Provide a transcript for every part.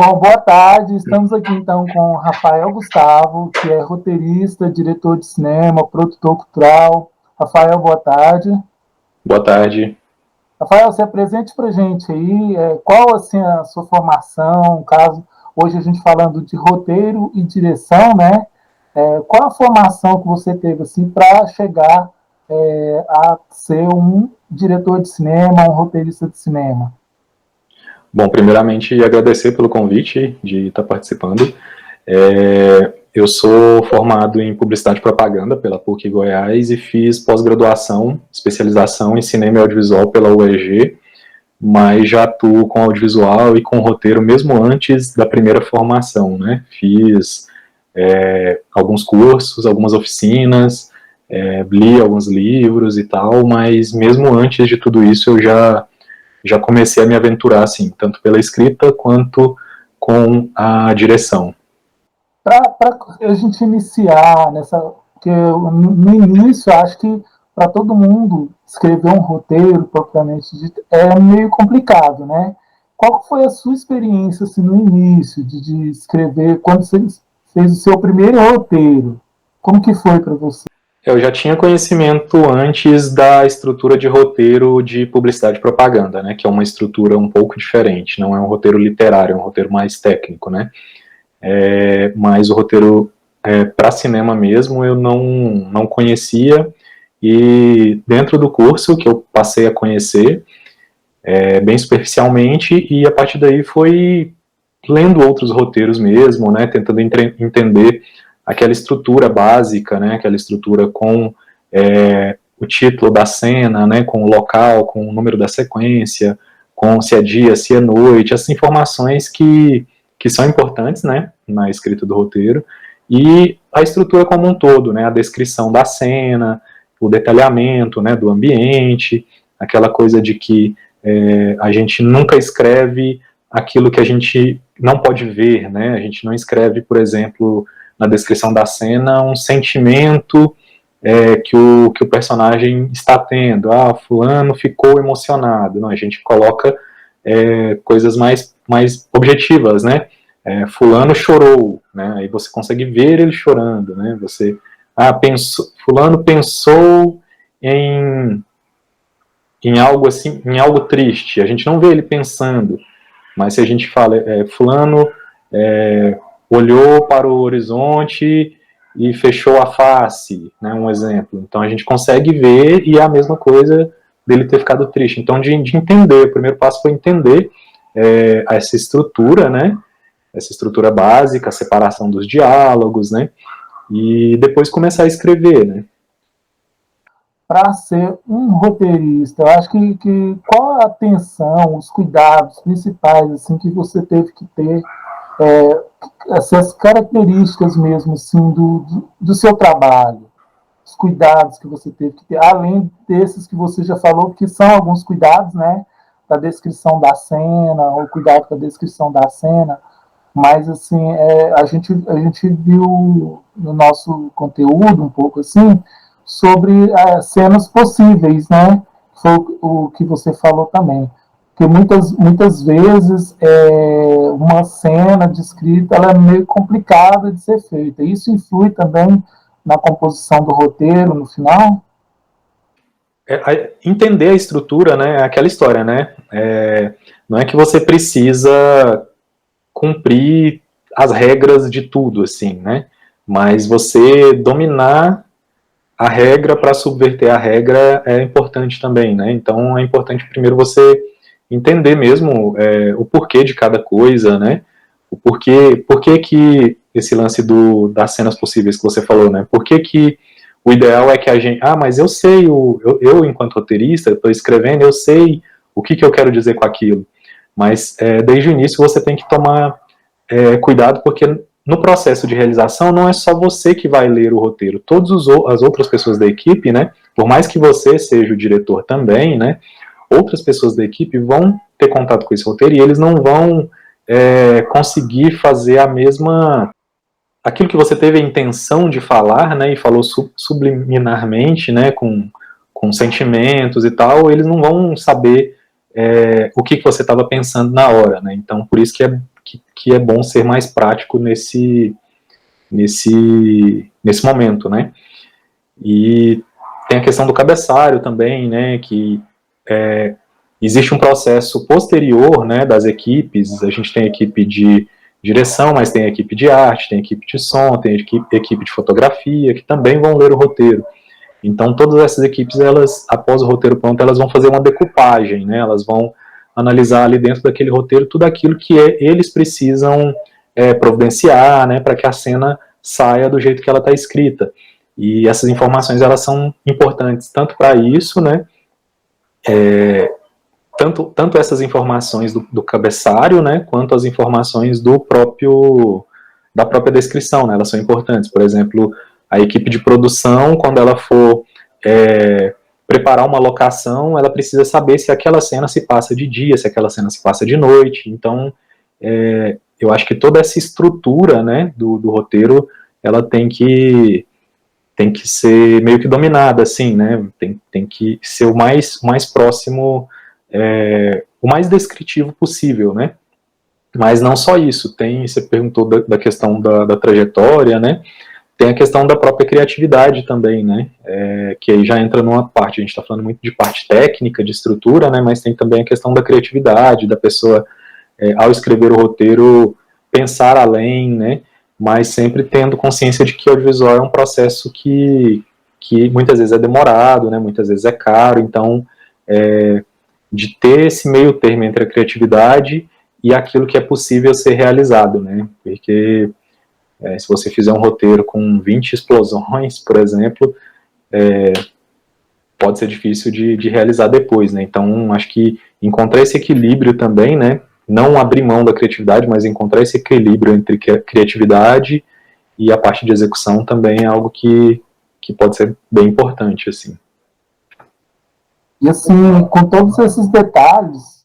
Bom, boa tarde. Estamos aqui então com o Rafael Gustavo, que é roteirista, diretor de cinema, produtor cultural. Rafael, boa tarde. Boa tarde. Rafael, se apresente para a gente aí, qual assim a sua formação, caso hoje a gente falando de roteiro e direção, né? Qual a formação que você teve assim para chegar a ser um diretor de cinema, um roteirista de cinema? Bom, primeiramente agradecer pelo convite de estar participando. Eu sou formado em Publicidade e Propaganda pela PUC Goiás e fiz pós-graduação, especialização em Cinema e Audiovisual pela UEG, mas já atuo com audiovisual e com roteiro mesmo antes da primeira formação, né? Fiz alguns cursos, algumas oficinas, li alguns livros e tal, mas mesmo antes de tudo isso eu já comecei a me aventurar, assim, tanto pela escrita quanto com a direção. Para a gente iniciar nessa, porque no início acho que para todo mundo escrever um roteiro propriamente dito é meio complicado, né? Qual foi a sua experiência assim, no início de escrever, quando você fez o seu primeiro roteiro? Como que foi para você? Eu já tinha conhecimento antes da estrutura de roteiro de publicidade e propaganda, né, que é uma estrutura um pouco diferente, não é um roteiro literário, é um roteiro mais técnico, né, mas o roteiro para cinema mesmo eu não conhecia, e dentro do curso que eu passei a conhecer bem superficialmente, e a partir daí foi lendo outros roteiros mesmo, né, tentando entender aquela estrutura básica, né, aquela estrutura com o título da cena, né, com o local, com o número da sequência, com se é dia, se é noite, essas informações que são importantes, né, na escrita do roteiro, e a estrutura como um todo, né, a descrição da cena, o detalhamento, né, do ambiente, aquela coisa de que a gente nunca escreve aquilo que a gente não pode ver, né, a gente não escreve, por exemplo, na descrição da cena, um sentimento que o personagem está tendo. Ah, fulano ficou emocionado. Não, a gente coloca coisas mais objetivas, né? Fulano chorou, né? Aí você consegue ver ele chorando, né? Fulano pensou em, em algo assim, em algo triste. A gente não vê ele pensando, mas se a gente fala, fulano olhou para o horizonte e fechou a face, né, um exemplo. Então a gente consegue ver, e é a mesma coisa dele ter ficado triste. Então de entender, o primeiro passo foi entender essa estrutura, né, essa estrutura básica, a separação dos diálogos, né, e depois começar a escrever, né. Para ser um roteirista, eu acho que qual a atenção, os cuidados principais assim que você teve que ter, essas características mesmo assim do seu trabalho, os cuidados que você teve que ter, além desses que você já falou, que são alguns cuidados, né, da descrição da cena, o cuidado com a descrição da cena, mas assim, a gente viu no nosso conteúdo um pouco assim, sobre cenas possíveis, né, foi o que você falou também, porque muitas vezes uma cena descrita ela é meio complicada de ser feita. Isso influi também na composição do roteiro no final? Entender a estrutura, né, é aquela história, né, não é que você precisa cumprir as regras de tudo, assim, né, mas você dominar a regra para subverter a regra é importante também, né, então é importante primeiro você entender mesmo o porquê de cada coisa, né, o porquê que esse lance das cenas possíveis que você falou, né, porquê que o ideal é que a gente, mas eu sei, eu enquanto roteirista, estou escrevendo, eu sei o que eu quero dizer com aquilo, mas desde o início você tem que tomar cuidado, porque no processo de realização não é só você que vai ler o roteiro, todas as outras pessoas da equipe, né, por mais que você seja o diretor também, né, outras pessoas da equipe vão ter contato com esse roteiro e eles não vão conseguir fazer aquilo que você teve a intenção de falar, né, e falou subliminarmente, né, com sentimentos e tal, eles não vão saber o que você estava pensando na hora, né, então por isso que é bom ser mais prático nesse momento, né? E tem a questão do cabeçalho também, né, que existe um processo posterior, né, das equipes. A gente tem equipe de direção, mas tem equipe de arte, tem equipe de som, tem equipe de fotografia, que também vão ler o roteiro. Então, todas essas equipes, elas, após o roteiro pronto, elas vão fazer uma decupagem, né, elas vão analisar ali dentro daquele roteiro tudo aquilo que eles precisam providenciar, né, para que a cena saia do jeito que ela está escrita. E essas informações, elas são importantes tanto para isso, né, tanto essas informações do cabeçalho, né, quanto as informações da própria descrição, né, elas são importantes. Por exemplo, a equipe de produção, quando ela for preparar uma locação, ela precisa saber se aquela cena se passa de dia, se aquela cena se passa de noite. Então, eu acho que toda essa estrutura, né, do roteiro, ela tem que ser meio que dominada, assim, né, tem que ser o mais próximo, o mais descritivo possível, né. Mas não só isso, você perguntou da questão da trajetória, né, tem a questão da própria criatividade também, né, que aí já entra numa parte, a gente está falando muito de parte técnica, de estrutura, né, mas tem também a questão da criatividade, da pessoa, ao escrever o roteiro, pensar além, né, mas sempre tendo consciência de que o audiovisual é um processo que muitas vezes é demorado, né, muitas vezes é caro, então, de ter esse meio termo entre a criatividade e aquilo que é possível ser realizado, né, porque se você fizer um roteiro com 20 explosões, por exemplo, pode ser difícil de realizar depois, né, então acho que encontrar esse equilíbrio também, né, não abrir mão da criatividade, mas encontrar esse equilíbrio entre criatividade e a parte de execução também é algo que pode ser bem importante, assim. E assim, com todos esses detalhes,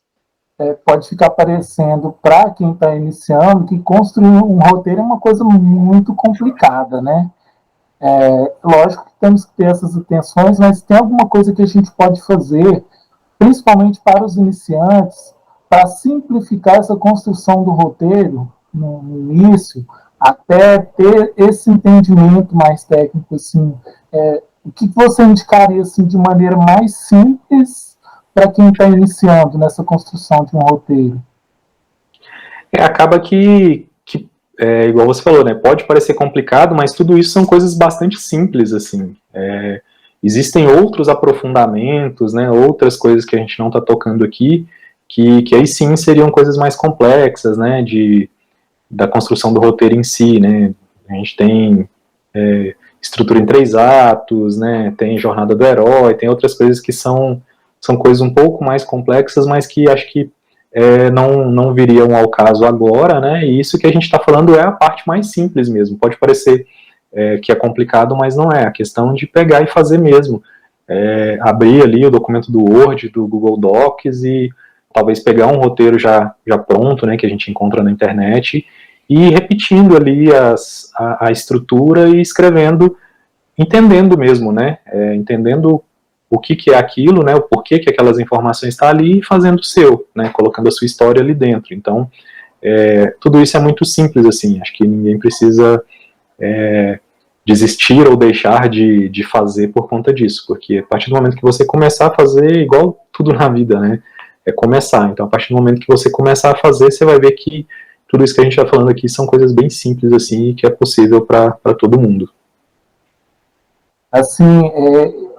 pode ficar parecendo para quem está iniciando que construir um roteiro é uma coisa muito complicada, né? Lógico que temos que ter essas atenções, mas tem alguma coisa que a gente pode fazer, principalmente para os iniciantes, para simplificar essa construção do roteiro no início, até ter esse entendimento mais técnico, assim, o que você indicaria assim, de maneira mais simples para quem está iniciando nessa construção de um roteiro? Acaba que igual você falou, né, pode parecer complicado, mas tudo isso são coisas bastante simples, assim. Existem outros aprofundamentos, né, outras coisas que a gente não está tocando aqui, que aí sim seriam coisas mais complexas, né, da construção do roteiro em si, né. A gente tem estrutura em 3 atos, né, tem jornada do herói, tem outras coisas que são coisas um pouco mais complexas, mas que acho que não viriam ao caso agora, né, e isso que a gente está falando é a parte mais simples mesmo. Pode parecer que é complicado, mas não é. A questão de pegar e fazer mesmo. Abrir ali o documento do Word, do Google Docs e talvez pegar um roteiro já pronto, né, que a gente encontra na internet, e ir repetindo ali a estrutura e escrevendo, entendendo mesmo, né, entendendo o que é aquilo, né, o porquê que aquelas informações estão ali e fazendo o seu, né, colocando a sua história ali dentro. Então, tudo isso é muito simples, assim, acho que ninguém precisa desistir ou deixar de fazer por conta disso, porque a partir do momento que você começar a fazer, igual tudo na vida, né, é começar. Então, a partir do momento que você começar a fazer, você vai ver que tudo isso que a gente está falando aqui são coisas bem simples, assim, e que é possível para todo mundo. Assim,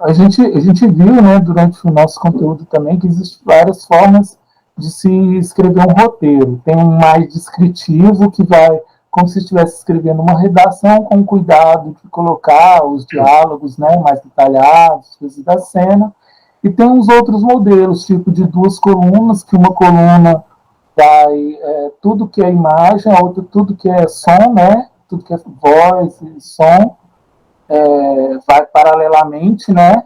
a gente viu, né, durante o nosso conteúdo também, que existem várias formas de se escrever um roteiro. Tem um mais descritivo, que vai como se estivesse escrevendo uma redação, com cuidado de colocar os diálogos, né, mais detalhados, coisas da cena. E tem uns outros modelos, tipo de 2 colunas, que uma coluna vai tudo que é imagem, a outra tudo que é som, né, tudo que é voz e som, vai paralelamente, né,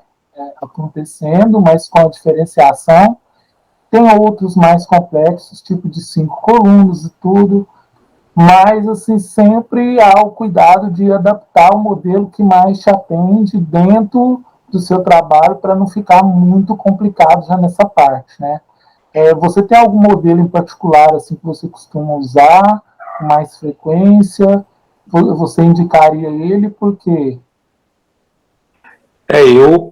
acontecendo, mas com a diferenciação. Tem outros mais complexos, tipo de 5 colunas e tudo, mas assim, sempre há o cuidado de adaptar o modelo que mais te atende dentro do seu trabalho, para não ficar muito complicado já nessa parte, né? Você tem algum modelo em particular assim, que você costuma usar com mais frequência? Você indicaria ele por quê?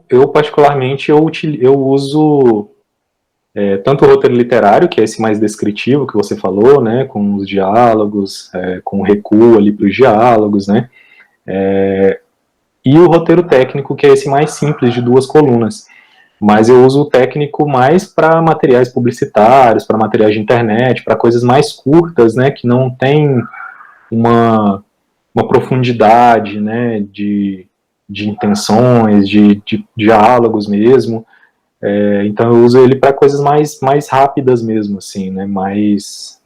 Eu particularmente, eu uso tanto o roteiro literário, que é esse mais descritivo que você falou, né, com os diálogos, com o recuo ali para os diálogos, né, e o roteiro técnico, que é esse mais simples, de 2 colunas. Mas eu uso o técnico mais para materiais publicitários, para materiais de internet, para coisas mais curtas, né, que não tem uma profundidade, né, de intenções, de diálogos mesmo. Então eu uso ele para coisas mais rápidas mesmo, assim, né, mais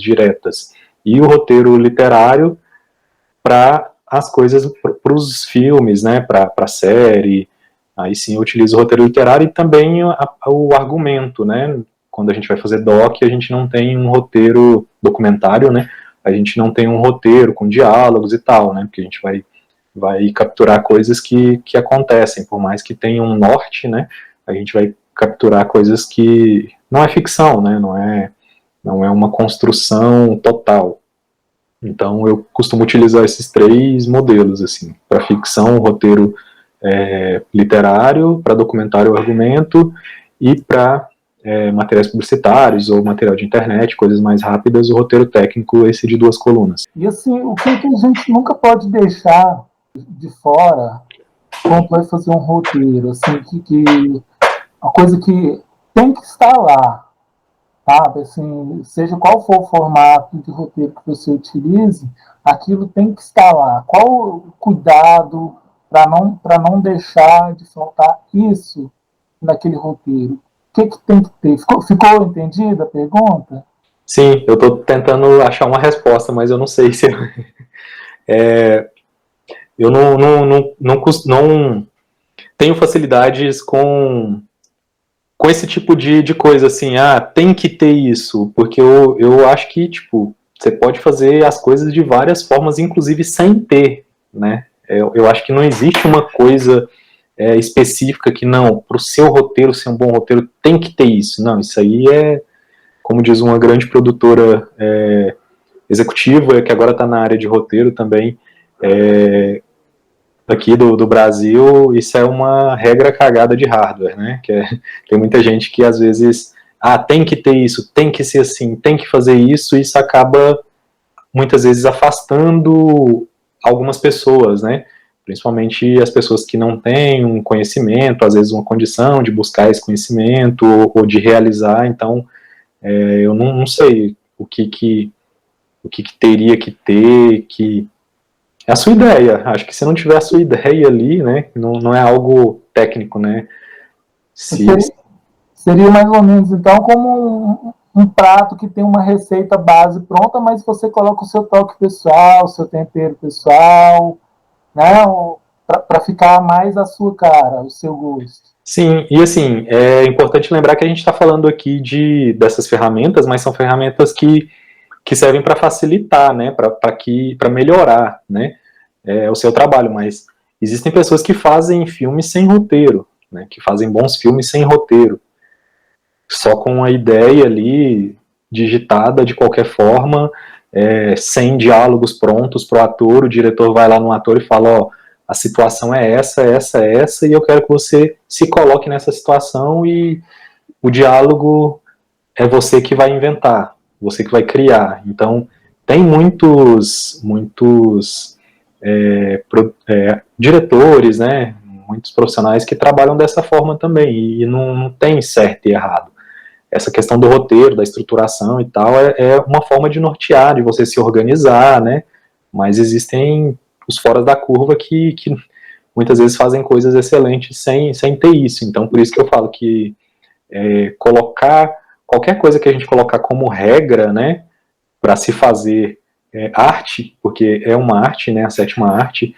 diretas. E o roteiro literário para as coisas, para os filmes, né, para a série. Aí sim eu utilizo o roteiro literário e também o argumento, né. Quando a gente vai fazer doc, a gente não tem um roteiro documentário, né, a gente não tem um roteiro com diálogos e tal, né, porque a gente vai capturar coisas que acontecem, por mais que tenha um norte, né, a gente vai capturar coisas que não é ficção, né, não é uma construção total. Então eu costumo utilizar esses 3 modelos, assim, para ficção, roteiro literário, para documentário, argumento, e para materiais publicitários ou material de internet, coisas mais rápidas, o roteiro técnico, esse de 2 colunas. E assim, o que a gente nunca pode deixar de fora quando vai fazer um roteiro, assim, uma coisa que tem que estar lá, sabe? Assim, seja qual for o formato de roteiro que você utilize, aquilo tem que estar lá. Qual o cuidado para não deixar de faltar isso naquele roteiro? O que tem que ter? Ficou entendida a pergunta? Sim, eu estou tentando achar uma resposta, mas eu não sei se eu não tenho facilidades com esse tipo de coisa, assim, tem que ter isso, porque eu acho que, tipo, você pode fazer as coisas de várias formas, inclusive sem ter, né? Eu acho que não existe uma coisa específica que, não, para o seu roteiro ser um bom roteiro, tem que ter isso. Não, isso aí como diz uma grande produtora executiva, que agora está na área de roteiro também, aqui do Brasil, isso é uma regra cagada de hardware, né? Tem muita gente que às vezes, tem que ter isso, tem que ser assim, tem que fazer isso, e isso acaba muitas vezes afastando algumas pessoas, né? Principalmente as pessoas que não têm um conhecimento, às vezes uma condição de buscar esse conhecimento ou de realizar. Então, eu não sei o que teria que ter, que é a sua ideia. Acho que se não tiver a sua ideia ali, né, não é algo técnico, né? Se... Seria mais ou menos, então, como um prato que tem uma receita base pronta, mas você coloca o seu toque pessoal, o seu tempero pessoal, né, para ficar mais a sua cara, o seu gosto. Sim, e assim, é importante lembrar que a gente está falando aqui dessas ferramentas, mas são ferramentas que servem para facilitar, né, para melhorar, né, o seu trabalho, mas existem pessoas que fazem filmes sem roteiro, né, que fazem bons filmes sem roteiro, só com a ideia ali digitada de qualquer forma, sem diálogos prontos para o ator. O diretor vai lá no ator e fala, a situação é essa, e eu quero que você se coloque nessa situação, e o diálogo é você que vai inventar, você que vai criar. Então, tem muitos diretores, né, muitos profissionais que trabalham dessa forma também, e não tem certo e errado. Essa questão do roteiro, da estruturação e tal, é uma forma de nortear, de você se organizar, né, mas existem os fora da curva que muitas vezes fazem coisas excelentes sem ter isso. Então, por isso que eu falo que colocar qualquer coisa que a gente colocar como regra, né, para se fazer arte, porque é uma arte, né, a 7ª arte,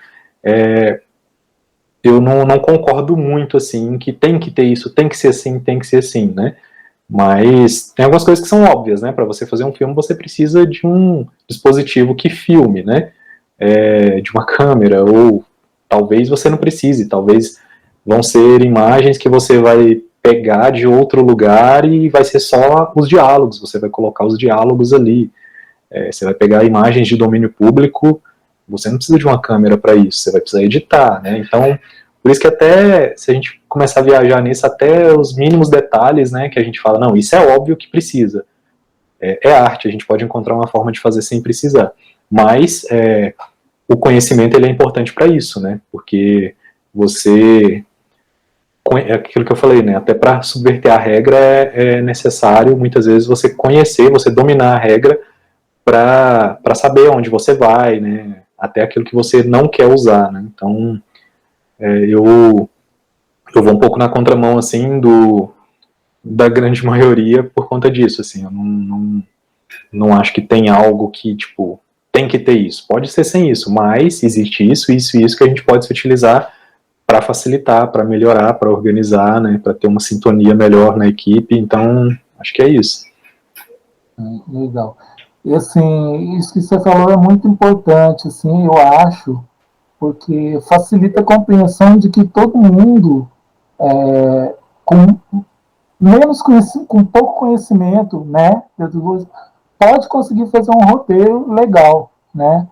eu não concordo muito, assim, que tem que ter isso, tem que ser assim, né, mas tem algumas coisas que são óbvias, né, para você fazer um filme você precisa de um dispositivo que filme, né, de uma câmera, ou talvez você não precise, talvez vão ser imagens que você vai pegar de outro lugar e vai ser só os diálogos, você vai colocar os diálogos ali. Você vai pegar imagens de domínio público, você não precisa de uma câmera para isso, você vai precisar editar, né? Então, por isso que até, se a gente começar a viajar nisso, até os mínimos detalhes, né, que a gente fala, não, isso é óbvio que precisa. É arte, a gente pode encontrar uma forma de fazer sem precisar. Mas o conhecimento ele é importante para isso, né? Porque você... É aquilo que eu falei, né? Até para subverter a regra é necessário, muitas vezes, você conhecer, você dominar a regra para saber onde você vai, né? Até aquilo que você não quer usar, né? Então, eu vou um pouco na contramão, assim, da grande maioria por conta disso, assim. Eu não acho que tem algo que, tipo, tem que ter isso. Pode ser sem isso, mas existe isso, isso e isso que a gente pode se utilizar para facilitar, para melhorar, para organizar, né? Para ter uma sintonia melhor na equipe. Então, acho que é isso. Legal. E assim, isso que você falou é muito importante, assim, eu acho, porque facilita a compreensão de que todo mundo com menos com pouco conhecimento, né, pode conseguir fazer um roteiro legal, né?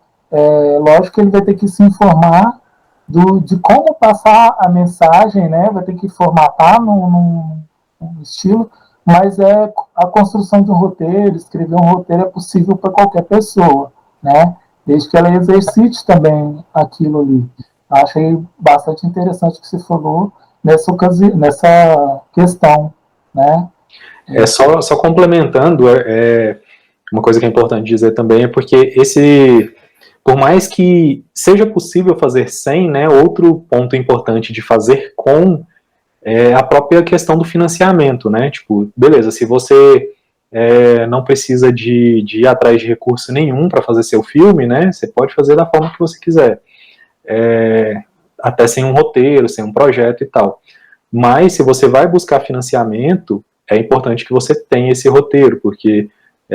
Lógico que ele vai ter que se informar de como passar a mensagem, né? Vai ter que formatar num estilo, mas a construção de um roteiro, escrever um roteiro é possível para qualquer pessoa, né? Desde que ela exercite também aquilo ali. Achei bastante interessante o que você falou nessa questão, né? Só complementando, uma coisa que é importante dizer também é porque por mais que seja possível fazer sem, né, outro ponto importante de fazer com a própria questão do financiamento, né? Tipo, beleza, se você não precisa de ir atrás de recurso nenhum para fazer seu filme, né? Você pode fazer da forma que você quiser. Até sem um roteiro, sem um projeto e tal. Mas se você vai buscar financiamento, é importante que você tenha esse roteiro, porque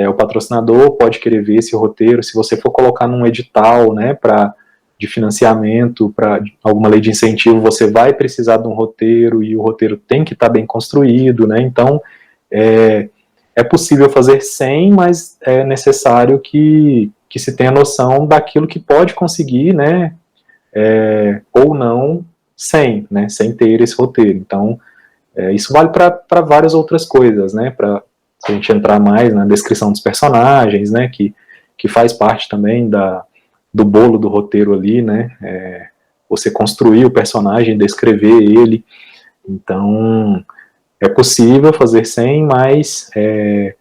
o patrocinador pode querer ver esse roteiro. Se você for colocar num edital, né, de financiamento, para alguma lei de incentivo, você vai precisar de um roteiro e o roteiro tem que estar bem construído, né? Então, é possível fazer sem, mas é necessário que se tenha noção daquilo que pode conseguir, né, ou não, sem ter esse roteiro. Então, isso vale para várias outras coisas, né? Se a gente entrar mais na descrição dos personagens, né? Que faz parte também do bolo do roteiro ali, né? Você construir o personagem, descrever ele. Então, é possível fazer sem, mas é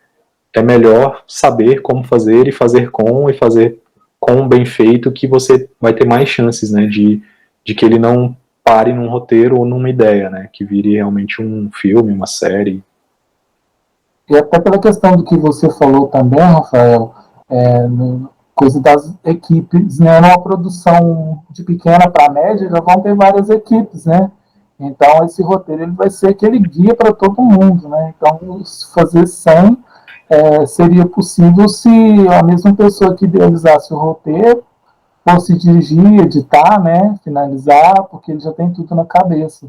melhor saber como fazer e fazer com bem feito, que você vai ter mais chances, né? De que ele não pare num roteiro ou numa ideia, né? Que vire realmente um filme, uma série. E até pela questão do que você falou também, Rafael, coisa das equipes, né? Numa produção de pequena para média, já vão ter várias equipes, né? Então, esse roteiro ele vai ser aquele guia para todo mundo, né? Então, fazer 100 seria possível se a mesma pessoa que idealizasse o roteiro fosse dirigir, editar, né? Finalizar, porque ele já tem tudo na cabeça.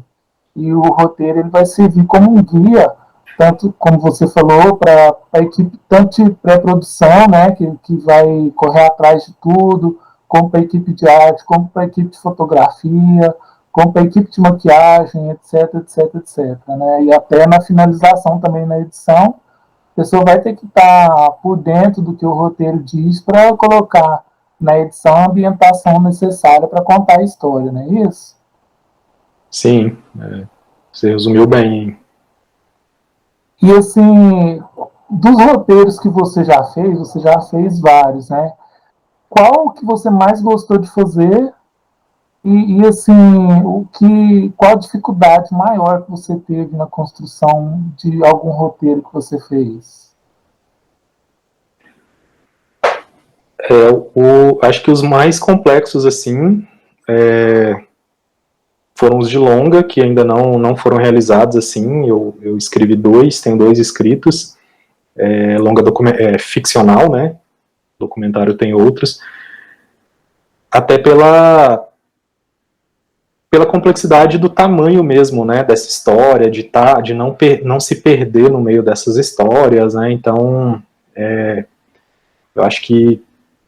E o roteiro ele vai servir como um guia, tanto como você falou, para a equipe, tanto de pré-produção, né, que vai correr atrás de tudo, como para a equipe de arte, como para a equipe de fotografia, como para a equipe de maquiagem, etc, etc, etc. Né? E até na finalização também na edição, a pessoa vai ter que estar por dentro do que o roteiro diz para colocar na edição a ambientação necessária para contar a história, não é isso? Sim, você resumiu bem. E assim, dos roteiros que você já fez vários, né? Qual que você mais gostou de fazer? Assim, qual a dificuldade maior que você teve na construção de algum roteiro que você fez? Acho que os mais complexos, assim, foram os de longa, que ainda não foram realizados, assim. Eu escrevi tenho 2 escritos. Longa ficcional, né? Documentário tem outros. Até pela complexidade do tamanho mesmo, né, dessa história, de não se perder no meio dessas histórias, né, então eu acho que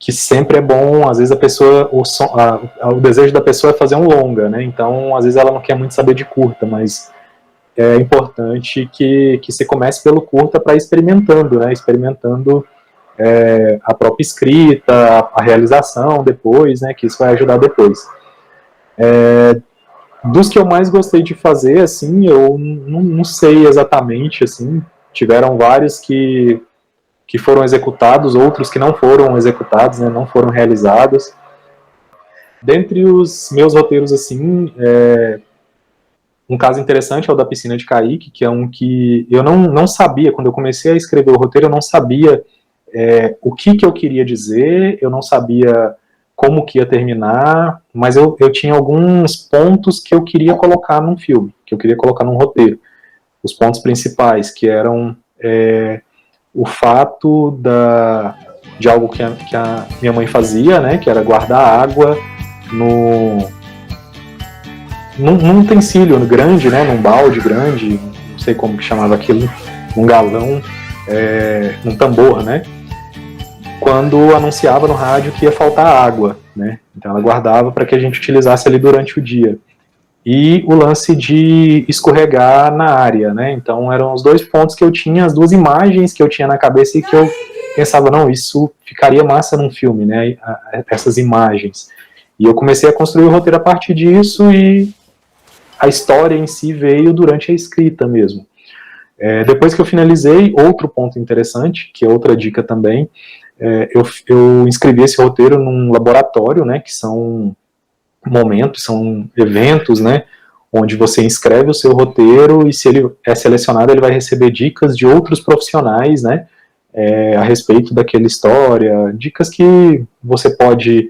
sempre é bom, às vezes a pessoa, o desejo da pessoa é fazer um longa, né, então às vezes ela não quer muito saber de curta, mas é importante que você comece pelo curta para experimentando, né, experimentando a própria escrita, a realização depois, né, que isso vai ajudar depois. Dos que eu mais gostei de fazer, assim, eu não sei exatamente, assim, tiveram vários que foram executados, outros que não foram executados, né, não foram realizados. Dentre os meus roteiros, assim, um caso interessante é o da Piscina de Kaique, que é um que eu não sabia, quando eu comecei a escrever o roteiro, eu não sabia o que eu queria dizer, eu não sabia como que ia terminar, mas eu tinha alguns pontos que eu queria colocar num filme, que eu queria colocar num roteiro. Os pontos principais, que eram o fato de algo que a minha mãe fazia, né, que era guardar água num utensílio grande, né, num balde grande, não sei como que chamava aquilo, num galão, num tambor, né, quando anunciava no rádio que ia faltar água, né? Então ela guardava para que a gente utilizasse ali durante o dia. E o lance de escorregar na área, né? Então eram os dois pontos que eu tinha, as duas imagens que eu tinha na cabeça e que eu pensava, não, isso ficaria massa num filme, né? Essas imagens. E eu comecei a construir o roteiro a partir disso e a história em si veio durante a escrita mesmo. Depois que eu finalizei, outro ponto interessante, que é outra dica também, eu inscrevi esse roteiro num laboratório, né, que são momentos, são eventos, né, onde você inscreve o seu roteiro e se ele é selecionado, ele vai receber dicas de outros profissionais, né, a respeito daquela história, dicas que você pode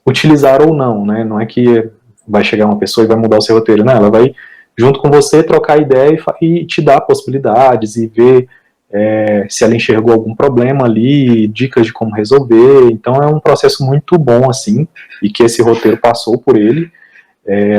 utilizar ou não, né, não é que vai chegar uma pessoa e vai mudar o seu roteiro, né, ela vai junto com você trocar ideia e te dar possibilidades e ver se ela enxergou algum problema ali, dicas de como resolver. Então é um processo muito bom, assim, e que esse roteiro passou por ele.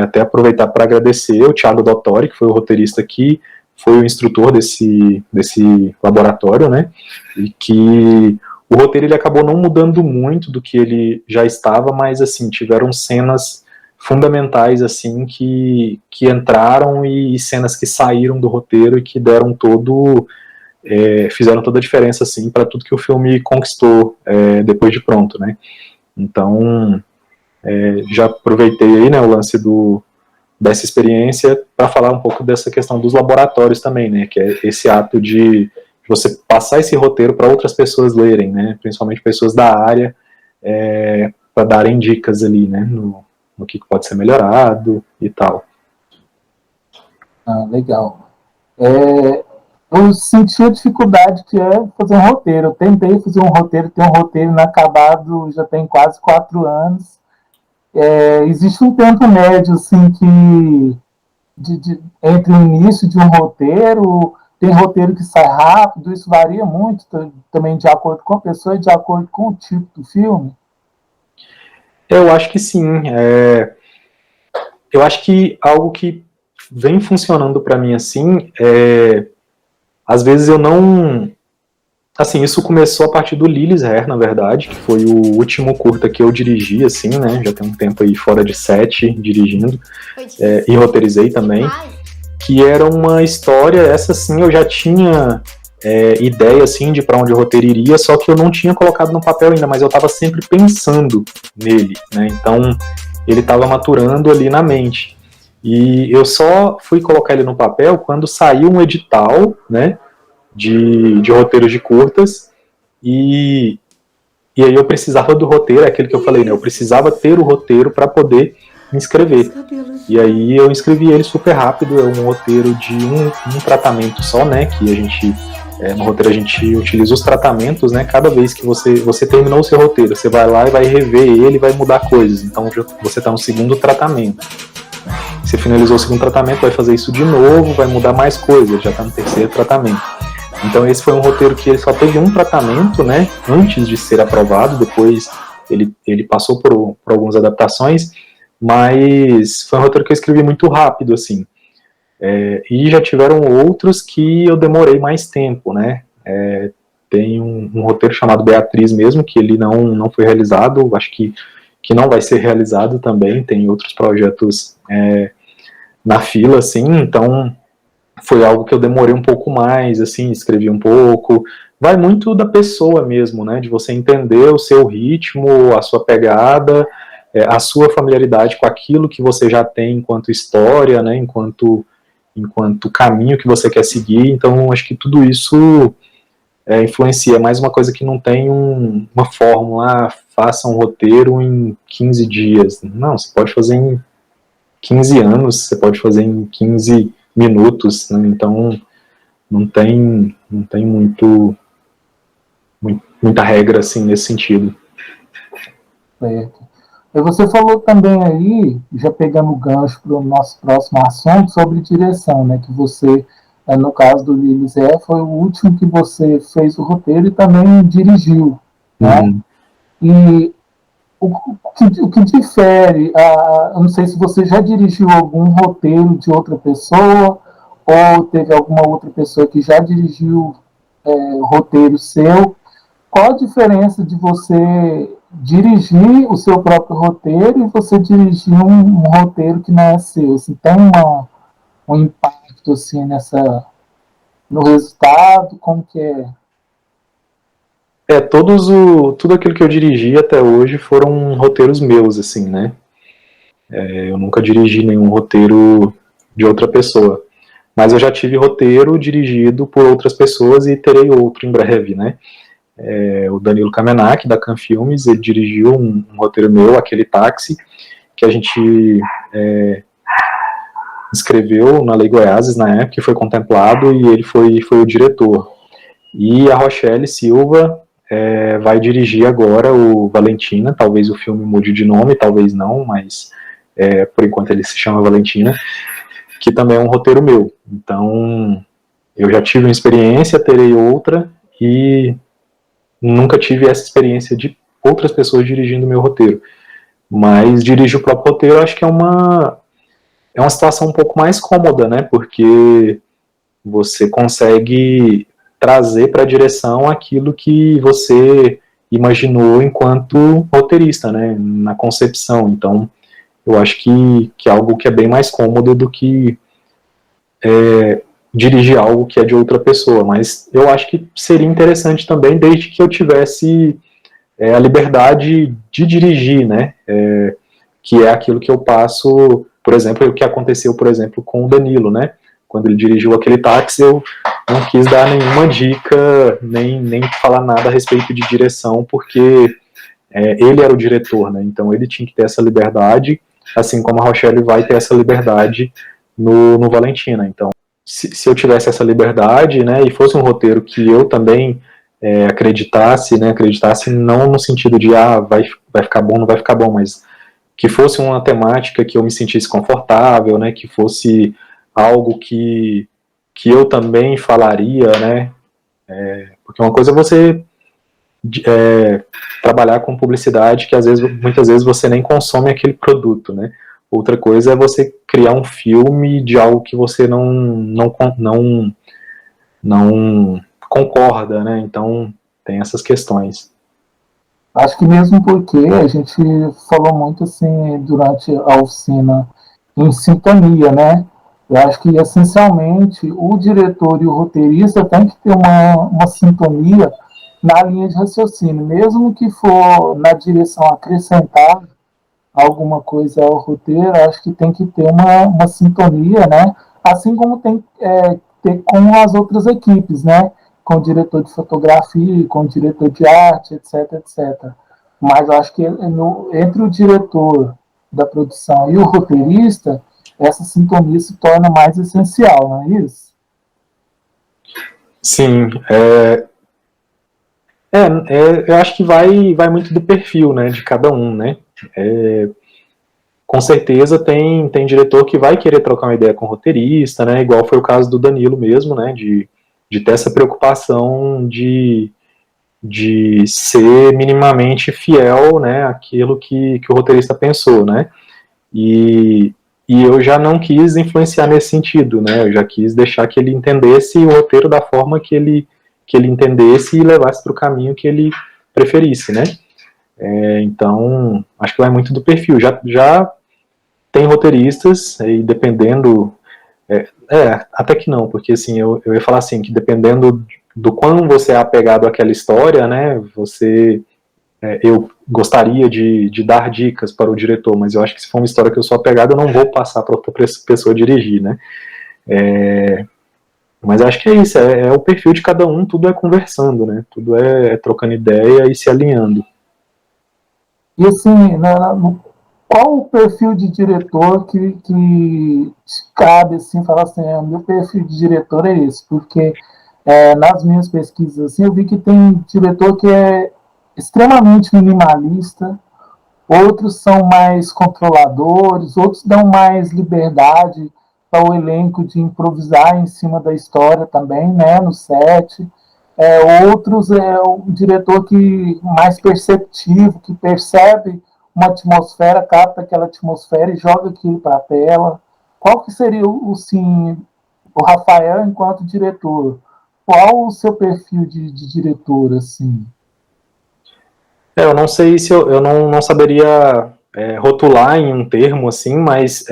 Até aproveitar para agradecer o Thiago Dottori, que foi o roteirista que foi o instrutor desse laboratório, né, e que o roteiro ele acabou não mudando muito do que ele já estava, mas, assim, tiveram cenas fundamentais, assim, que entraram e cenas que saíram do roteiro e que deram fizeram toda a diferença, assim, para tudo que o filme conquistou depois de pronto, né. Então, já aproveitei aí, né, o lance dessa experiência para falar um pouco dessa questão dos laboratórios também, né, que é esse ato de você passar esse roteiro para outras pessoas lerem, né, principalmente pessoas da área, para darem dicas ali, né, no que pode ser melhorado e tal. Ah, legal. Eu senti a dificuldade que é fazer um roteiro. Eu tentei fazer um roteiro, ter um roteiro inacabado já tem quase 4 anos. Existe um tempo médio, assim, que entre o início de um roteiro, tem roteiro que sai rápido, isso varia muito também de acordo com a pessoa e de acordo com o tipo do filme. Eu acho que sim. Eu acho que algo que vem funcionando para mim, assim, às vezes eu não... Assim, isso começou a partir do Lily's Hair, na verdade, que foi o último curta que eu dirigi, assim, né? Já tem um tempo aí fora de set, dirigindo, e roteirizei também. Que era uma história, essa sim eu já tinha ideia, assim, de para onde o roteiro iria, só que eu não tinha colocado no papel ainda, mas eu estava sempre pensando nele, né? Então, ele estava maturando ali na mente. E eu só fui colocar ele no papel quando saiu um edital, né, de roteiros de curtas, e aí eu precisava do roteiro, é aquele que eu falei, né, eu precisava ter o roteiro para poder me inscrever. E aí eu inscrevi ele super rápido, é um roteiro de um tratamento só, né, que a gente, no roteiro a gente utiliza os tratamentos, né, cada vez que você terminou o seu roteiro, você vai lá e vai rever ele e vai mudar coisas, então você está no segundo tratamento. Você finalizou o segundo tratamento, vai fazer isso de novo, vai mudar mais coisas, já está no terceiro tratamento. Então esse foi um roteiro que ele só teve um tratamento, né, antes de ser aprovado, depois ele passou por algumas adaptações, mas foi um roteiro que eu escrevi muito rápido, assim. E já tiveram outros que eu demorei mais tempo, né? Tem um roteiro chamado Beatriz mesmo, que ele não foi realizado, acho que não vai ser realizado também, tem outros projetos na fila, assim, então foi algo que eu demorei um pouco mais, assim, escrevi um pouco. Vai muito da pessoa mesmo, né? De você entender o seu ritmo, a sua pegada, a sua familiaridade com aquilo que você já tem enquanto história, né? Enquanto caminho que você quer seguir. Então, acho que tudo isso influencia. Mais uma coisa que não tem uma fórmula, faça um roteiro em 15 dias. Não, você pode fazer em 15 anos, você pode fazer em 15 minutos, né? Então não tem muita regra assim nesse sentido. Certo. E você falou também aí, já pegando o gancho para o nosso próximo assunto, sobre direção, né? Que você, no caso do Lilith foi o último que você fez o roteiro e também dirigiu, né? Uhum. E o que difere, eu não sei se você já dirigiu algum roteiro de outra pessoa ou teve alguma outra pessoa que já dirigiu roteiro seu. Qual a diferença de você dirigir o seu próprio roteiro e você dirigir um roteiro que não é seu? Assim, tem um impacto assim, no resultado? Como que é? Tudo aquilo que eu dirigi até hoje foram roteiros meus, assim, né? Eu nunca dirigi nenhum roteiro de outra pessoa. Mas eu já tive roteiro dirigido por outras pessoas e terei outro em breve, né? O Danilo Kamenak, da Can Filmes, ele dirigiu um roteiro meu, aquele Táxi, que a gente escreveu na Lei Goiás na época, que foi contemplado, e ele foi o diretor. E a Rochelle Silva vai dirigir agora o Valentina, talvez o filme mude de nome, talvez não, mas por enquanto ele se chama Valentina, que também é um roteiro meu. Então, eu já tive uma experiência, terei outra, e nunca tive essa experiência de outras pessoas dirigindo meu roteiro. Mas dirigir o próprio roteiro, acho que é uma situação um pouco mais cômoda, né? Porque você consegue trazer para a direção aquilo que você imaginou enquanto roteirista, né? Na concepção. Então, eu acho que é algo que é bem mais cômodo do que dirigir algo que é de outra pessoa. Mas eu acho que seria interessante também, desde que eu tivesse a liberdade de dirigir, né? Que é aquilo que eu passo, por exemplo, o que aconteceu, por exemplo, com o Danilo, né? Quando ele dirigiu aquele táxi, eu não quis dar nenhuma dica, nem falar nada a respeito de direção, porque ele era o diretor, né? Então ele tinha que ter essa liberdade, assim como a Rochelle vai ter essa liberdade no Valentina. Então, se eu tivesse essa liberdade, né, e fosse um roteiro que eu também acreditasse, né, acreditasse não no sentido de vai ficar bom, não vai ficar bom, mas que fosse uma temática que eu me sentisse confortável, né, que fosse algo que eu também falaria, né, porque uma coisa é você trabalhar com publicidade que muitas vezes você nem consome aquele produto, né, outra coisa é você criar um filme de algo que você não concorda, né, então tem essas questões. Acho que mesmo porque a gente falou muito assim durante a oficina em sintonia, né? Eu acho que essencialmente o diretor e o roteirista têm que ter uma sintonia na linha de raciocínio, mesmo que for na direção acrescentar alguma coisa ao roteiro, acho que tem que ter uma sintonia, né? Assim como tem ter com as outras equipes, né? Com o diretor de fotografia, com o diretor de arte, etc, etc. Mas eu acho que entre o diretor da produção e o roteirista, essa sintonia se torna mais essencial, não é isso? Sim, eu acho que vai muito do perfil, né, de cada um, né. Com certeza tem diretor que vai querer trocar uma ideia com o roteirista, né, igual foi o caso do Danilo mesmo, né, de ter essa preocupação de ser minimamente fiel, né, àquilo que o roteirista pensou, né. E eu já não quis influenciar nesse sentido, né? Eu já quis deixar que ele entendesse o roteiro da forma que ele entendesse e levasse para o caminho que ele preferisse, né? Então, acho que vai muito do perfil. Já tem roteiristas, e dependendo... até que não, porque assim, eu ia falar assim, que dependendo do quão você é apegado àquela história, né, eu gostaria de dar dicas para o diretor, mas eu acho que se for uma história que eu sou apegado, eu não vou passar para outra pessoa dirigir, né. Mas acho que é isso, é o perfil de cada um, tudo é conversando, né, tudo é trocando ideia e se alinhando. E assim, qual o perfil de diretor que cabe assim, falar assim, o meu perfil de diretor é esse? Porque nas minhas pesquisas assim, eu vi que tem diretor que é extremamente minimalista, outros são mais controladores, outros dão mais liberdade para o elenco de improvisar em cima da história também, né, no set. Outros é o diretor que mais perceptivo, que percebe uma atmosfera, capta aquela atmosfera e joga aquilo para a tela. Qual que seria sim, o Rafael enquanto diretor? Qual o seu perfil de diretor, assim? Eu não sei se eu não saberia rotular em um termo assim, mas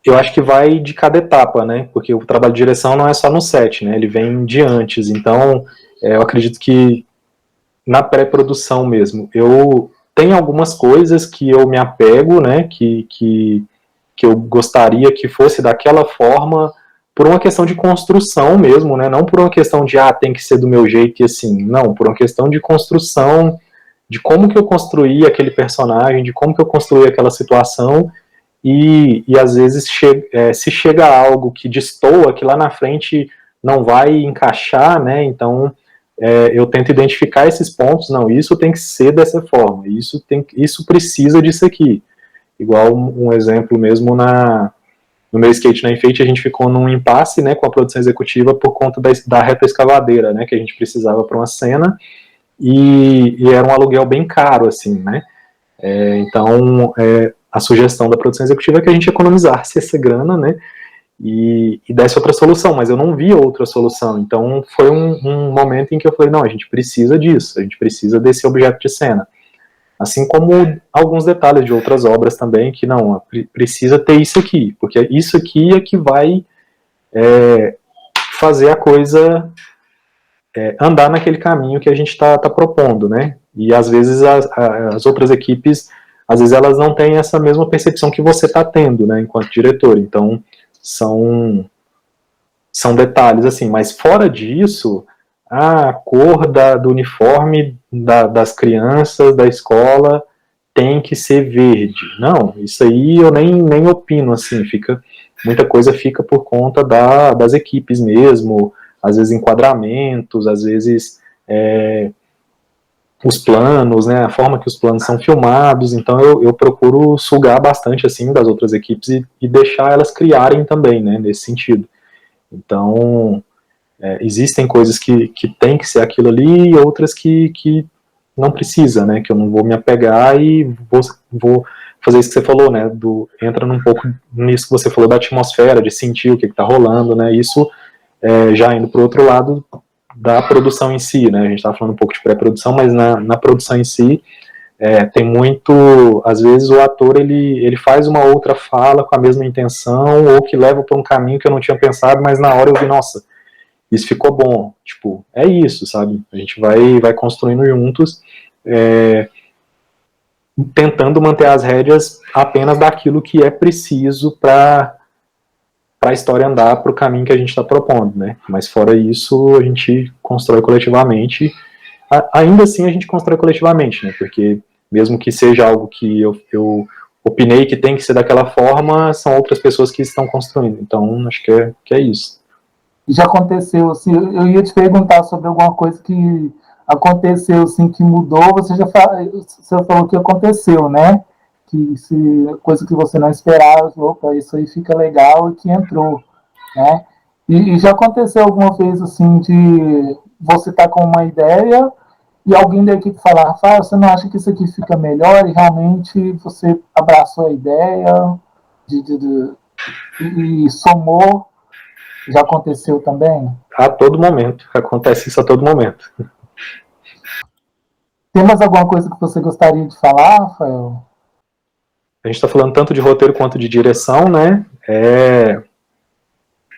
eu acho que vai de cada etapa, né? Porque o trabalho de direção não é só no set, né? Ele vem de antes. Então, eu acredito que na pré-produção mesmo, eu tenho algumas coisas que eu me apego, né? Que eu gostaria que fosse daquela forma, por uma questão de construção mesmo, né? Não por uma questão de, tem que ser do meu jeito e assim. Não, por uma questão de construção, de como que eu construí aquele personagem, de como que eu construí aquela situação, e às vezes se chega a algo que destoa, que lá na frente não vai encaixar, né? Então eu tento identificar esses pontos. Não, isso tem que ser dessa forma, isso precisa disso aqui. Igual um exemplo mesmo no meu skate na enfeite, a gente ficou num impasse, né, com a produção executiva por conta da reta escavadeira, né, que a gente precisava para uma cena, e era um aluguel bem caro, assim, né. Então, a sugestão da produção executiva é que a gente economizasse essa grana, né, e desse outra solução, mas eu não vi outra solução. Então, foi um momento em que eu falei, não, a gente precisa disso, a gente precisa desse objeto de cena. Assim como alguns detalhes de outras obras também, que não, precisa ter isso aqui, porque isso aqui é que vai fazer a coisa andar naquele caminho que a gente está propondo, né? E às vezes as outras equipes, às vezes elas não têm essa mesma percepção que você está tendo, né, enquanto diretor. Então, são detalhes, assim, mas fora disso, a cor do uniforme das crianças da escola tem que ser verde. Não, isso aí eu nem opino, assim, muita coisa fica por conta das equipes mesmo, às vezes enquadramentos, às vezes os planos, né, a forma que os planos são filmados. Então eu procuro sugar bastante, assim, das outras equipes e deixar elas criarem também, né, nesse sentido. Então, existem coisas que tem que ser aquilo ali e outras que não precisa, né, que eu não vou me apegar e vou fazer isso que você falou, né, entra um pouco nisso que você falou da atmosfera, de sentir o que está rolando, né, isso já indo para o outro lado da produção em si, né, a gente estava falando um pouco de pré-produção, mas na produção em si, tem muito, às vezes o ator ele faz uma outra fala com a mesma intenção, ou que leva para um caminho que eu não tinha pensado, mas na hora eu vi, nossa, isso ficou bom, tipo, é isso, sabe, a gente vai construindo juntos, tentando manter as rédeas apenas daquilo que é preciso para a história andar para o caminho que a gente está propondo, né, mas fora isso, a gente constrói coletivamente, ainda assim a gente constrói coletivamente, né, porque mesmo que seja algo que eu opinei que tem que ser daquela forma, são outras pessoas que estão construindo, então acho que é isso. Já aconteceu, assim, eu ia te perguntar sobre alguma coisa que aconteceu, assim, que mudou, você falou que aconteceu, né? Que coisa que você não esperava, opa, isso aí fica legal e que entrou, né? E já aconteceu alguma vez, assim, de você estar com uma ideia e alguém da equipe falar, Rafael, você não acha que isso aqui fica melhor? E realmente você abraçou a ideia e somou, já aconteceu também? A todo momento, acontece isso a todo momento. Tem mais alguma coisa que você gostaria de falar, Rafael? A gente está falando tanto de roteiro quanto de direção, né?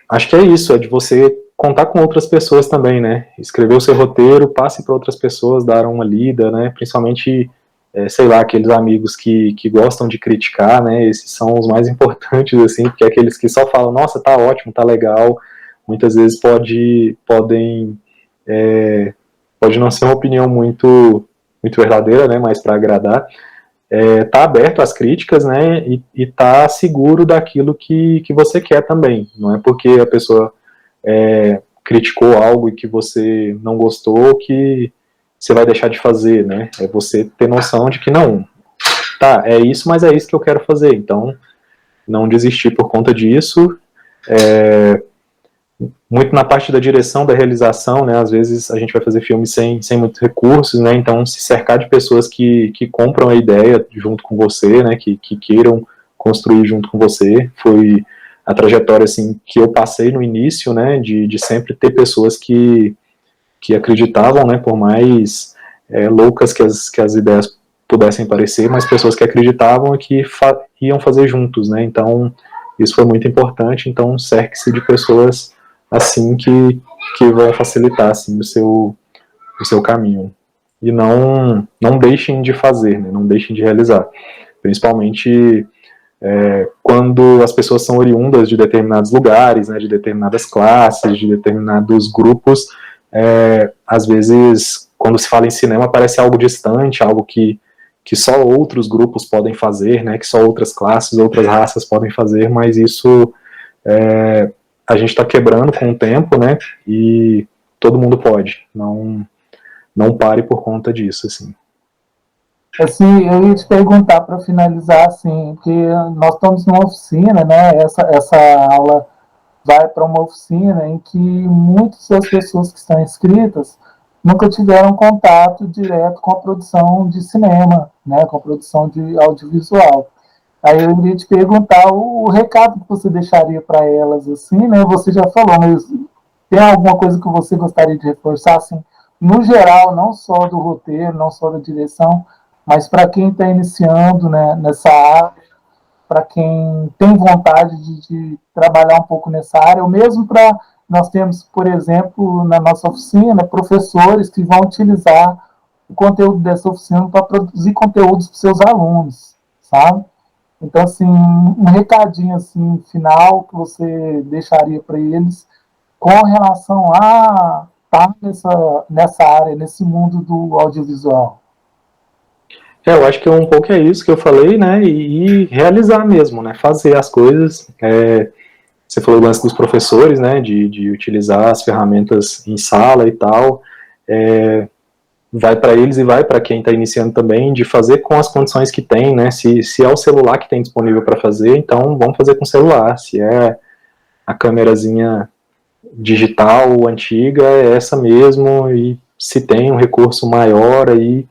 Acho que é isso, é de você contar com outras pessoas também, né? Escrever o seu roteiro, passe para outras pessoas, dar uma lida, né? Principalmente, sei lá, aqueles amigos que gostam de criticar, né? Esses são os mais importantes, assim, porque aqueles que só falam, nossa, tá ótimo, tá legal, muitas vezes pode não ser uma opinião muito verdadeira, né? Mas para agradar. Tá aberto às críticas, né, e tá seguro daquilo que você quer também. Não é porque a pessoa criticou algo e que você não gostou que você vai deixar de fazer, né? É você ter noção de que não, tá, é isso, mas é isso que eu quero fazer. Então, não desistir por conta disso. Muito na parte da direção, da realização, né? Às vezes a gente vai fazer filmes sem muitos recursos, né? Então se cercar de pessoas que compram a ideia junto com você, né? Que queiram construir junto com você. Foi a trajetória assim que eu passei no início, né? De sempre ter pessoas que acreditavam, né? Por mais loucas que as ideias pudessem parecer, mas pessoas que acreditavam e que iam fazer juntos, né? Então isso foi muito importante. Então cerque-se de pessoas assim que vão facilitar assim o seu caminho, e não deixem de fazer, né? Não deixem de realizar, principalmente quando as pessoas são oriundas de determinados lugares, né, de determinadas classes, de determinados grupos. Às vezes quando se fala em cinema parece algo distante, algo que só outros grupos podem fazer, né, que só outras classes, outras raças podem fazer, mas isso a gente está quebrando com o tempo, né? E todo mundo pode. Não pare por conta disso, assim. Assim, eu ia te perguntar para finalizar, assim, que nós estamos numa oficina, né? Essa aula vai para uma oficina em que muitas das pessoas que estão inscritas nunca tiveram contato direto com a produção de cinema, né? Com a produção de audiovisual. Aí eu iria te perguntar o recado que você deixaria para elas, assim, né? Você já falou, mas tem alguma coisa que você gostaria de reforçar, assim, no geral, não só do roteiro, não só da direção, mas para quem está iniciando, né, nessa área, para quem tem vontade de trabalhar um pouco nessa área, ou mesmo para nós temos, por exemplo, na nossa oficina, professores que vão utilizar o conteúdo dessa oficina para produzir conteúdos para seus alunos, sabe? Então, assim, um recadinho assim final que você deixaria para eles com relação a estar nessa área, nesse mundo do audiovisual. Eu acho que um pouco é isso que eu falei, né? E realizar mesmo, né? Fazer as coisas. Você falou do lance dos professores, né? De utilizar as ferramentas em sala e tal. Vai para eles e vai para quem está iniciando também, de fazer com as condições que tem, né? Se é o celular que tem disponível para fazer, então vamos fazer com o celular. Se é a câmerazinha digital antiga, é essa mesmo, e se tem um recurso maior aí,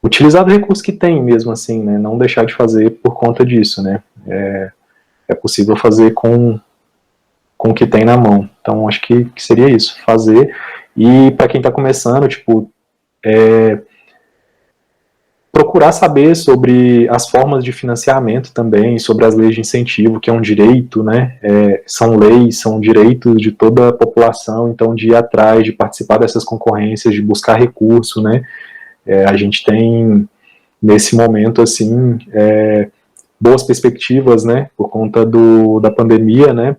utilizar o recurso que tem mesmo assim, né? Não deixar de fazer por conta disso, né? É possível fazer com o que tem na mão. Então acho que seria isso, fazer. E para quem está começando, tipo, procurar saber sobre as formas de financiamento também, sobre as leis de incentivo, que é um direito, né? São leis, são direitos de toda a população, então de ir atrás, de participar dessas concorrências, de buscar recurso, né? A gente tem, nesse momento, assim, boas perspectivas, né? Por conta da pandemia, né?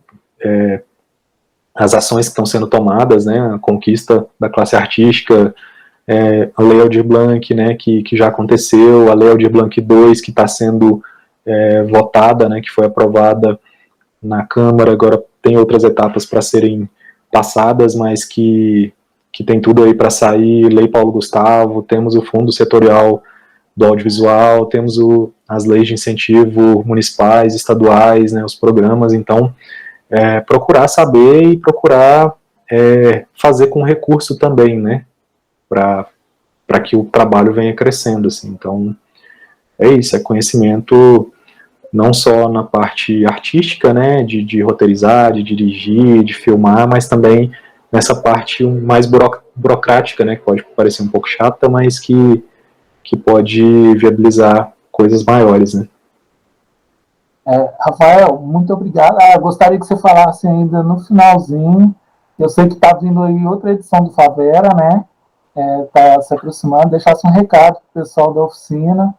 As ações que estão sendo tomadas, né? A conquista da classe artística, a Lei Aldir Blanc, né, que já aconteceu, a Lei Aldir Blanc 2, que está sendo votada, né, que foi aprovada na Câmara, agora tem outras etapas para serem passadas, mas que tem tudo aí para sair, Lei Paulo Gustavo, temos o Fundo Setorial do Audiovisual, temos as leis de incentivo municipais, estaduais, né, os programas, então procurar saber e procurar fazer com recurso também, né, para que o trabalho venha crescendo, assim. Então, é isso, é conhecimento não só na parte artística, né, de roteirizar, de dirigir, de filmar, mas também nessa parte mais burocrática, né, que pode parecer um pouco chata, mas que pode viabilizar coisas maiores, né. Rafael, muito obrigado. Gostaria que você falasse ainda no finalzinho. Eu sei que está vindo aí outra edição do Favera, né? Está se aproximando. Deixasse um recado para o pessoal da oficina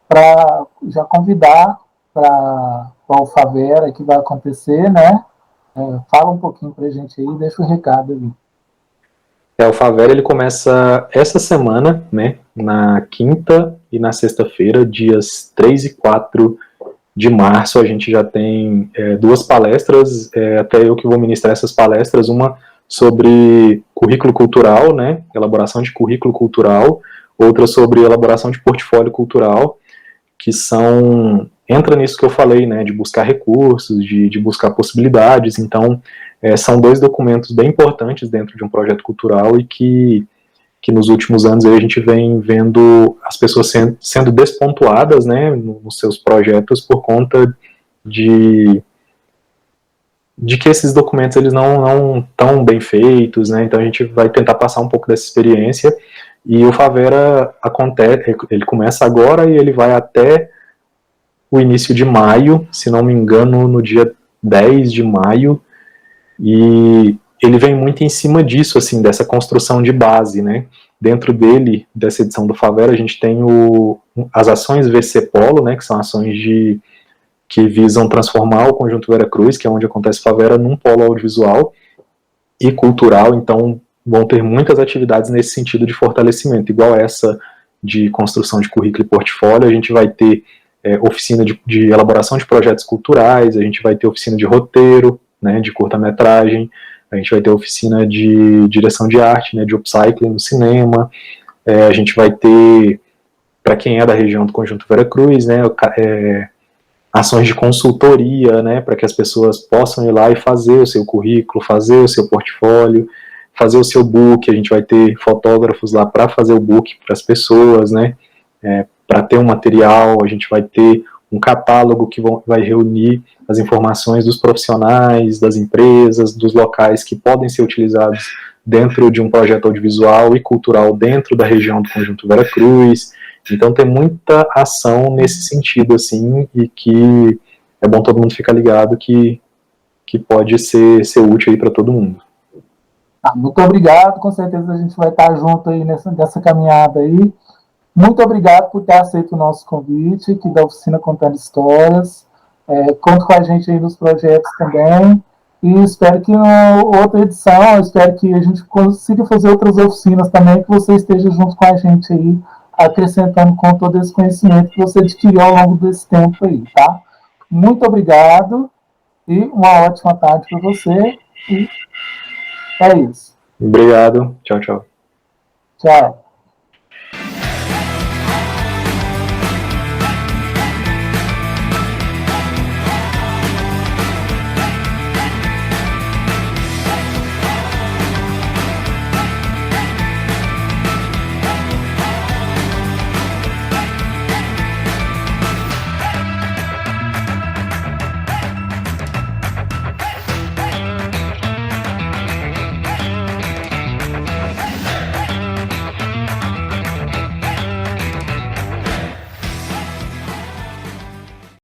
para já convidar para o Favera que vai acontecer, né? Fala um pouquinho para a gente aí, deixa o recado ali. O Favera ele começa essa semana, né? Na quinta e na sexta-feira, dias 3 e 4 de março, a gente já tem duas palestras, até eu que vou ministrar essas palestras, uma sobre currículo cultural, né, elaboração de currículo cultural, outra sobre elaboração de portfólio cultural, que entra nisso que eu falei, né, de buscar recursos, de buscar possibilidades. Então, são dois documentos bem importantes dentro de um projeto cultural e que nos últimos anos a gente vem vendo as pessoas sendo despontuadas, né, nos seus projetos por conta de que esses documentos eles não estão bem feitos, né, então a gente vai tentar passar um pouco dessa experiência, e o Favera ele começa agora e ele vai até o início de maio, se não me engano, no dia 10 de maio, e ele vem muito em cima disso, assim, dessa construção de base, né? Dentro dele, dessa edição do Favera, a gente tem as ações VC Polo, né, que são ações que visam transformar o Conjunto Veracruz, que é onde acontece Favera, num polo audiovisual e cultural, então vão ter muitas atividades nesse sentido de fortalecimento, igual essa de construção de currículo e portfólio. A gente vai ter oficina de elaboração de projetos culturais, a gente vai ter oficina de roteiro, né, de curta-metragem, a gente vai ter oficina de direção de arte, né, de upcycling no cinema, a gente vai ter, para quem é da região do Conjunto Veracruz, né, ações de consultoria, né, para que as pessoas possam ir lá e fazer o seu currículo, fazer o seu portfólio, fazer o seu book. A gente vai ter fotógrafos lá para fazer o book para as pessoas, né, para ter um material. A gente vai ter um catálogo que vai reunir as informações dos profissionais, das empresas, dos locais que podem ser utilizados dentro de um projeto audiovisual e cultural dentro da região do Conjunto Veracruz. Então tem muita ação nesse sentido, assim, e que é bom todo mundo ficar ligado que pode ser útil aí para todo mundo. Muito obrigado, com certeza a gente vai estar junto aí nessa caminhada aí. Muito obrigado por ter aceito o nosso convite aqui da Oficina Contando Histórias. Conta com a gente aí nos projetos também. E espero que na outra edição, espero que a gente consiga fazer outras oficinas também, que você esteja junto com a gente aí, acrescentando com todo esse conhecimento que você adquiriu ao longo desse tempo aí, tá? Muito obrigado e uma ótima tarde para você. E é isso. Obrigado. Tchau, tchau. Tchau.